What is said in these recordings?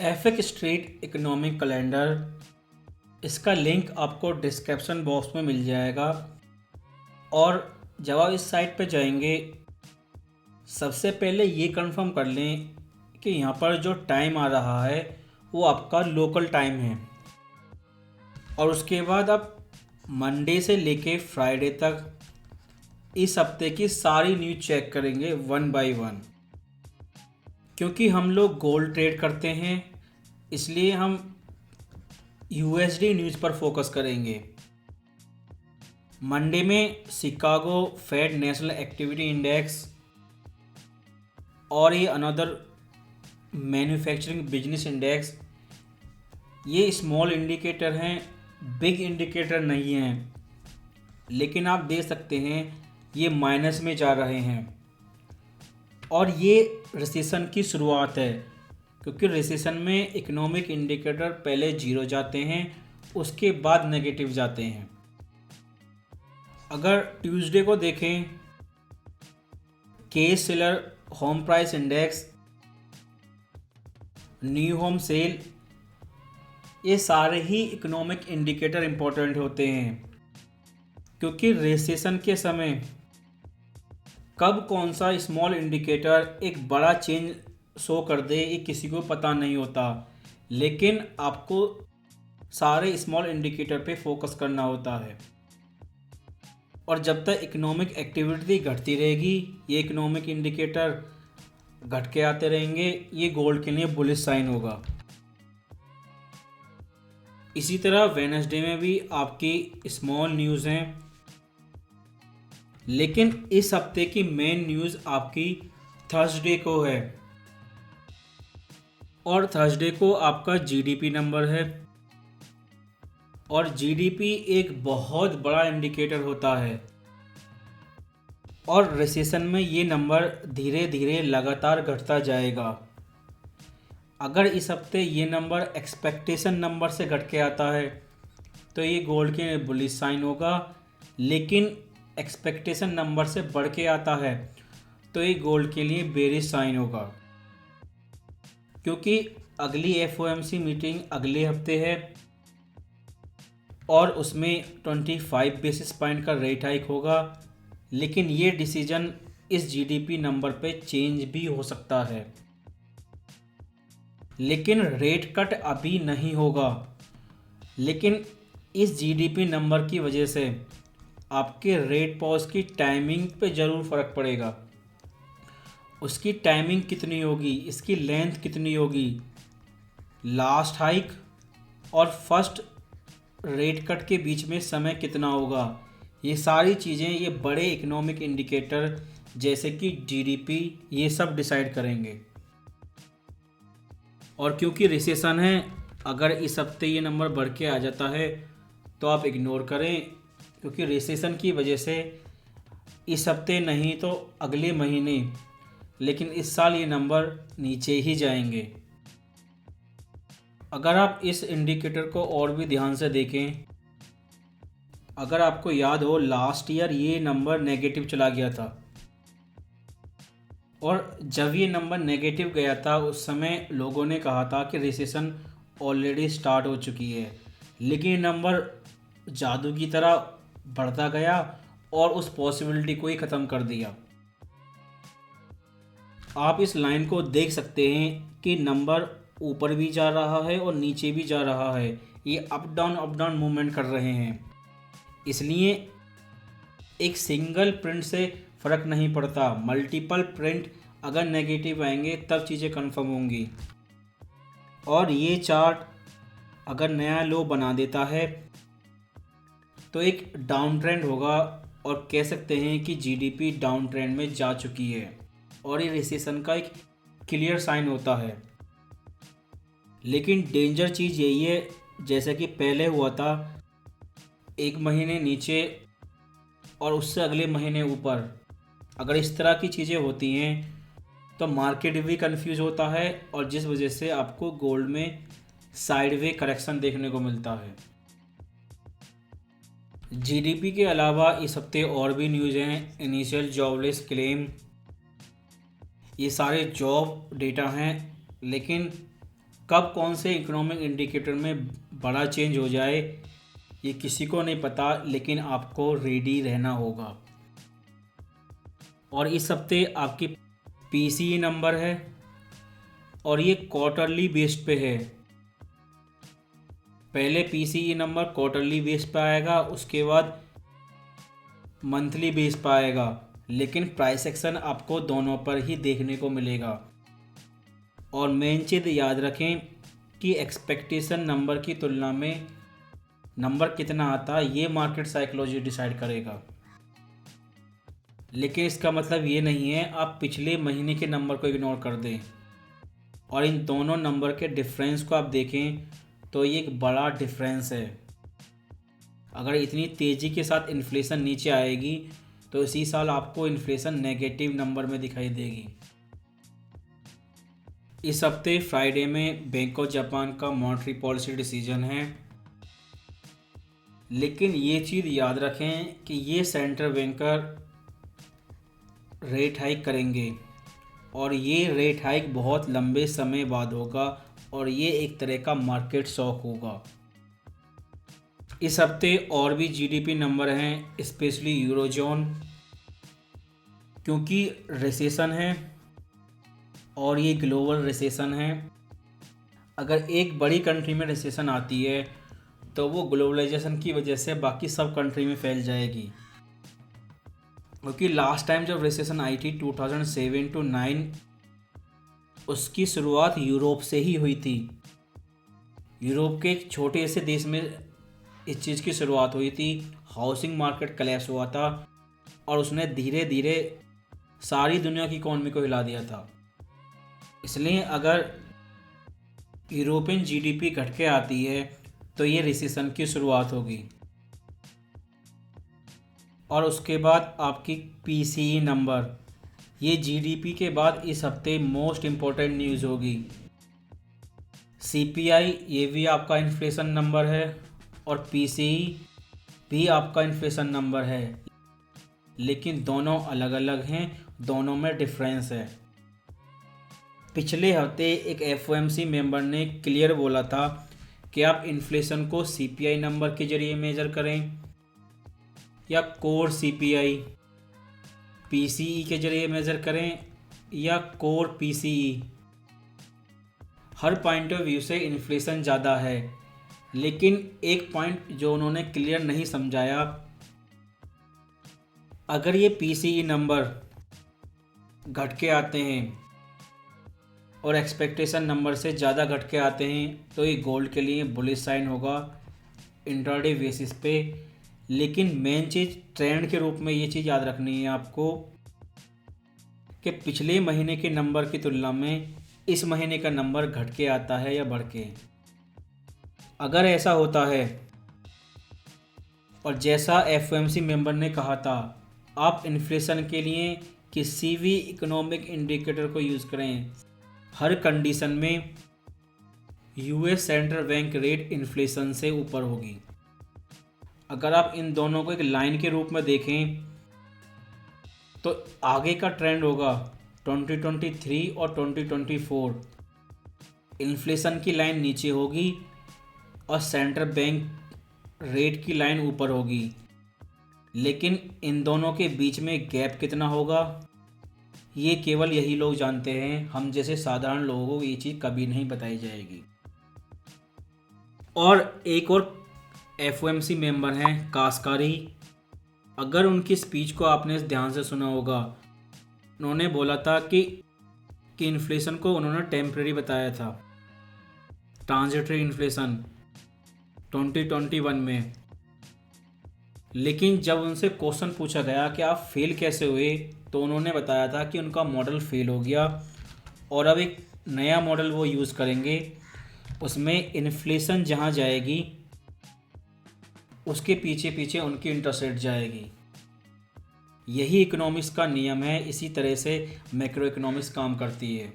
Epic street economic calendar, इसका link आपको description box में मिल जाएगा। और जब आप इस साइट पर जाएंगे, सबसे पहले ये कंफर्म कर लें कि यहाँ पर जो टाइम आ रहा है वो आपका लोकल टाइम है। और उसके बाद आप मंडे से लेके फ्राइडे तक इस हफ्ते की सारी न्यूज़ चेक करेंगे वन बाय वन। क्योंकि हम लोग गोल्ड ट्रेड करते हैं, इसलिए हम यूएसडी न्यूज़ पर फोकस करेंगे। मंडे में Chicago Fed national activity index और ये अनदर मैन्युफैक्चरिंग बिजनेस इंडेक्स, ये स्मॉल इंडिकेटर हैं, बिग इंडिकेटर नहीं हैं। लेकिन आप देख सकते हैं ये माइनस में जा रहे हैं और ये रिसेशन की शुरुआत है। क्योंकि रिसेशन में इकोनॉमिक इंडिकेटर पहले जीरो जाते हैं, उसके बाद नेगेटिव जाते हैं। अगर ट्यूसडे को देखें, Case Shiller home price index, new home sale, ये सारे ही इकोनॉमिक इंडिकेटर इम्पोर्टेंट होते हैं। क्योंकि रिसेशन के समय कब कौन सा स्मॉल इंडिकेटर एक बड़ा चेंज शो कर दे, ये किसी को पता नहीं होता। लेकिन आपको सारे स्मॉल इंडिकेटर पे फोकस करना होता है। और जब तक इकोनॉमिक एक्टिविटी घटती रहेगी, ये इकोनॉमिक इंडिकेटर घट के आते रहेंगे, ये गोल्ड के लिए बुलिश साइन होगा। इसी तरह वेडनेसडे में भी आपकी स्मॉल न्यूज़ हैं, लेकिन इस हफ्ते की मेन न्यूज़ आपकी थर्सडे को है। और थर्सडे को आपका जीडीपी नंबर है। और जीडीपी एक बहुत बड़ा इंडिकेटर होता है और रिसेशन में ये नंबर धीरे धीरे लगातार घटता जाएगा। अगर इस हफ्ते ये नंबर एक्सपेक्टेशन नंबर से घट के आता है तो ये गोल्ड के बुलिश साइन होगा। लेकिन एक्सपेक्टेशन नंबर से बढ़ के आता है तो ये गोल्ड के लिए बेरिश साइन होगा। क्योंकि अगली एफओएमसी मीटिंग अगले हफ्ते है और उसमें 25 बेसिस पॉइंट का रेट हाइक होगा। लेकिन ये डिसीजन इस जीडीपी नंबर पे चेंज भी हो सकता है। लेकिन रेट कट अभी नहीं होगा। लेकिन इस जीडीपी नंबर की वजह से आपके रेट पॉज की टाइमिंग पे ज़रूर फ़र्क पड़ेगा। उसकी टाइमिंग कितनी होगी, इसकी लेंथ कितनी होगी, लास्ट हाइक और फर्स्ट रेट कट के बीच में समय कितना होगा, ये सारी चीज़ें ये बड़े इकोनॉमिक इंडिकेटर जैसे कि जीडीपी ये सब डिसाइड करेंगे। और क्योंकि रिसेशन है, अगर इस हफ्ते ये नंबर बढ़ के आ जाता है तो आप इग्नोर करें। क्योंकि रिसेशन की वजह से इस हफ्ते नहीं तो अगले महीने, लेकिन इस साल ये नंबर नीचे ही जाएंगे। अगर आप इस इंडिकेटर को और भी ध्यान से देखें, अगर आपको याद हो लास्ट ईयर ये नंबर नेगेटिव चला गया था और जब ये नंबर नेगेटिव गया था उस समय लोगों ने कहा था कि रिसेशन ऑलरेडी स्टार्ट हो चुकी है। लेकिन ये नंबर जादू की तरह बढ़ता गया और उस पॉसिबिलिटी को ही ख़त्म कर दिया। आप इस लाइन को देख सकते हैं कि नंबर ऊपर भी जा रहा है और नीचे भी जा रहा है। ये अप डाउन मूवमेंट कर रहे हैं। इसलिए एक सिंगल प्रिंट से फ़र्क नहीं पड़ता, मल्टीपल प्रिंट अगर नेगेटिव आएंगे तब चीज़ें कंफर्म होंगी। और ये चार्ट अगर नया लो बना देता है तो एक डाउन ट्रेंड होगा और कह सकते हैं कि जीडीपी डाउन ट्रेंड में जा चुकी है और ये रिसेशन का एक क्लियर साइन होता है। लेकिन डेंजर चीज़ यही है, जैसे कि पहले हुआ था, एक महीने नीचे और उससे अगले महीने ऊपर, अगर इस तरह की चीज़ें होती हैं तो मार्केट भी कंफ्यूज होता है और जिस वजह से आपको गोल्ड में साइडवे करेक्शन देखने को मिलता है। जीडीपी के अलावा इस हफ्ते और भी न्यूज़ हैं। इनिशियल जॉबलेस क्लेम, ये सारे जॉब डेटा हैं, लेकिन कब कौन से इकोनॉमिक इंडिकेटर में बड़ा चेंज हो जाए ये किसी को नहीं पता, लेकिन आपको रेडी रहना होगा। और इस हफ्ते आपकी पीसीई नंबर है और ये क्वार्टरली बेस्ड पे है। पहले पीसीई नंबर क्वार्टरली बेस पे आएगा, उसके बाद मंथली बेस पे आएगा, लेकिन प्राइस एक्शन आपको दोनों पर ही देखने को मिलेगा। और मेन चीज़ याद रखें कि एक्सपेक्टेशन नंबर की तुलना में नंबर कितना आता है ये मार्केट साइकोलॉजी डिसाइड करेगा। लेकिन इसका मतलब ये नहीं है आप पिछले महीने के नंबर को इग्नोर कर दें। और इन दोनों नंबर के डिफरेंस को आप देखें तो ये एक बड़ा डिफरेंस है। अगर इतनी तेज़ी के साथ इन्फ्लेशन नीचे आएगी तो इसी साल आपको इन्फ्लेशन नेगेटिव नंबर में दिखाई देगी। इस हफ्ते फ्राइडे में बैंक ऑफ जापान का मॉनेटरी पॉलिसी डिसीजन है, लेकिन ये चीज़ याद रखें कि ये सेंट्रल बैंकर रेट हाइक करेंगे और ये रेट हाइक बहुत लंबे समय बाद होगा और ये एक तरह का मार्केट शॉक होगा। इस हफ्ते और भी जीडीपी नंबर हैं, स्पेशली यूरोजोन, क्योंकि रिसेशन है और ये ग्लोबल रिसेशन है। अगर एक बड़ी कंट्री में रिसेशन आती है तो वो ग्लोबलाइजेशन की वजह से बाकी सब कंट्री में फैल जाएगी। क्योंकि लास्ट टाइम जब रिसेशन आई थी 2007 to 9, उसकी शुरुआत यूरोप से ही हुई थी। यूरोप के एक छोटे से देश में इस चीज़ की शुरुआत हुई थी। हाउसिंग मार्केट कलेप्स हुआ था और उसने धीरे धीरे सारी दुनिया की इकोनॉमी को हिला दिया था। इसलिए अगर यूरोपियन जीडीपी घट के आती है तो ये रिसेशन की शुरुआत होगी। और उसके बाद आपकी पीसीई नंबर, ये जीडीपी के बाद इस हफ्ते मोस्ट इम्पोर्टेंट न्यूज़ होगी। सीपीआई ये भी आपका इन्फ्लेशन नंबर है और पीसीई भी आपका इन्फ्लेशन नंबर है, लेकिन दोनों अलग अलग हैं, दोनों में डिफरेंस है। पिछले हफ्ते एक एफओएमसी मेंबर ने क्लियर बोला था कि आप इन्फ्लेशन को सीपीआई नंबर के जरिए मेजर करें या कोर सीपीआई पीसीई के जरिए मेज़र करें या core PCE. Her point of view से इन्फ्लेशन ज़्यादा है, लेकिन एक पॉइंट जो उन्होंने क्लियर नहीं समझाया, अगर ये पीसीई नंबर घट के आते हैं और एक्सपेक्टेशन नंबर से ज़्यादा घट के आते हैं तो ये गोल्ड के लिए बुलिश साइन होगा इंट्राडे बेसिस पे। लेकिन मेन चीज़ ट्रेंड के रूप में ये चीज़ याद रखनी है आपको कि पिछले महीने के नंबर की तुलना में इस महीने का नंबर घट के आता है या बढ़ के। अगर ऐसा होता है और जैसा एफओएमसी मेंबर ने कहा था, आप इन्फ्लेशन के लिए किसी भी इकोनॉमिक इंडिकेटर को यूज़ करें, हर कंडीशन में US central bank rate inflation से ऊपर होगी। अगर आप इन दोनों को एक लाइन के रूप में देखें तो आगे का ट्रेंड होगा 2023 और 2024। इन्फ्लेशन की लाइन नीचे होगी और सेंट्रल बैंक रेट की लाइन ऊपर होगी, लेकिन इन दोनों के बीच में गैप कितना होगा ये केवल यही लोग जानते हैं। हम जैसे साधारण लोगों को ये चीज़ कभी नहीं बताई जाएगी। और एक और एफओएमसी मेंबर हैं कास्कारी, अगर उनकी स्पीच को आपने ध्यान से सुना होगा, उन्होंने बोला था कि इन्फ्लेशन को उन्होंने टेम्परेरी बताया था, ट्रांजिटरी इन्फ्लेशन 2021 में। लेकिन जब उनसे क्वेश्चन पूछा गया कि आप फेल कैसे हुए, तो उन्होंने बताया था कि उनका मॉडल फेल हो गया और अब एक नया मॉडल वो यूज़ करेंगे, उसमें इन्फ्लेशन जहाँ जाएगी उसके पीछे पीछे उनकी इंटरेस्ट रेट जाएगी। यही इकोनॉमिक्स का नियम है, इसी तरह से मैक्रो इकोनॉमिक्स काम करती है।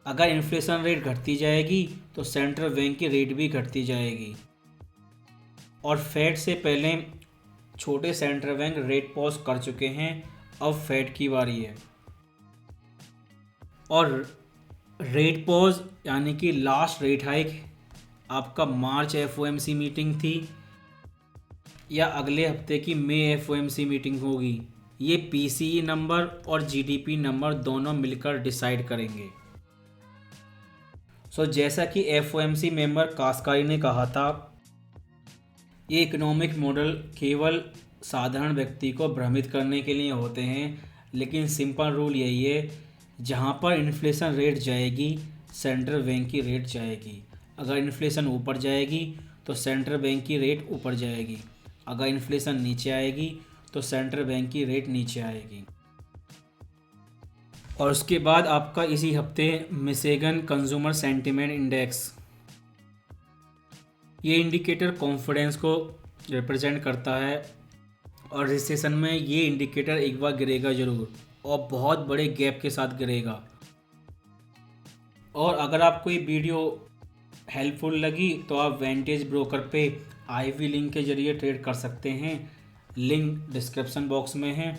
अगर इन्फ्लेशन रेट घटती जाएगी तो सेंट्रल बैंक की रेट भी घटती जाएगी। और फेड से पहले छोटे सेंट्रल बैंक रेट पॉज कर चुके हैं, अब फेड की बारी है। और रेट पॉज यानी कि लास्ट रेट हाइक आपका मार्च एफओएमसी मीटिंग थी या अगले हफ्ते की मई एफओएमसी मीटिंग होगी, ये पीसीई नंबर और जीडीपी नंबर दोनों मिलकर डिसाइड करेंगे। जैसा कि एफओएमसी मेंबर कास्कारी ने कहा था, ये इकोनॉमिक मॉडल केवल साधारण व्यक्ति को भ्रमित करने के लिए होते हैं, लेकिन सिंपल रूल यही है, जहाँ पर इन्फ्लेशन रेट जाएगी सेंट्रल बैंक की रेट जाएगी। अगर इन्फ्लेशन ऊपर जाएगी तो सेंट्रल बैंक की रेट ऊपर जाएगी, अगर इन्फ्लेशन नीचे आएगी तो सेंट्रल बैंक की रेट नीचे आएगी। और उसके बाद आपका इसी हफ्ते मिशिगन कंज्यूमर सेंटिमेंट इंडेक्स, ये इंडिकेटर कॉन्फिडेंस को रिप्रेजेंट करता है और रिसेशन में ये इंडिकेटर एक बार गिरेगा ज़रूर और बहुत बड़े गैप के साथ गिरेगा। और अगर आपको ये वीडियो हेल्पफुल लगी तो आप वेंटेज ब्रोकर पे IV लिंक के ज़रिए ट्रेड कर सकते हैं, लिंक डिस्क्रिप्शन बॉक्स में है।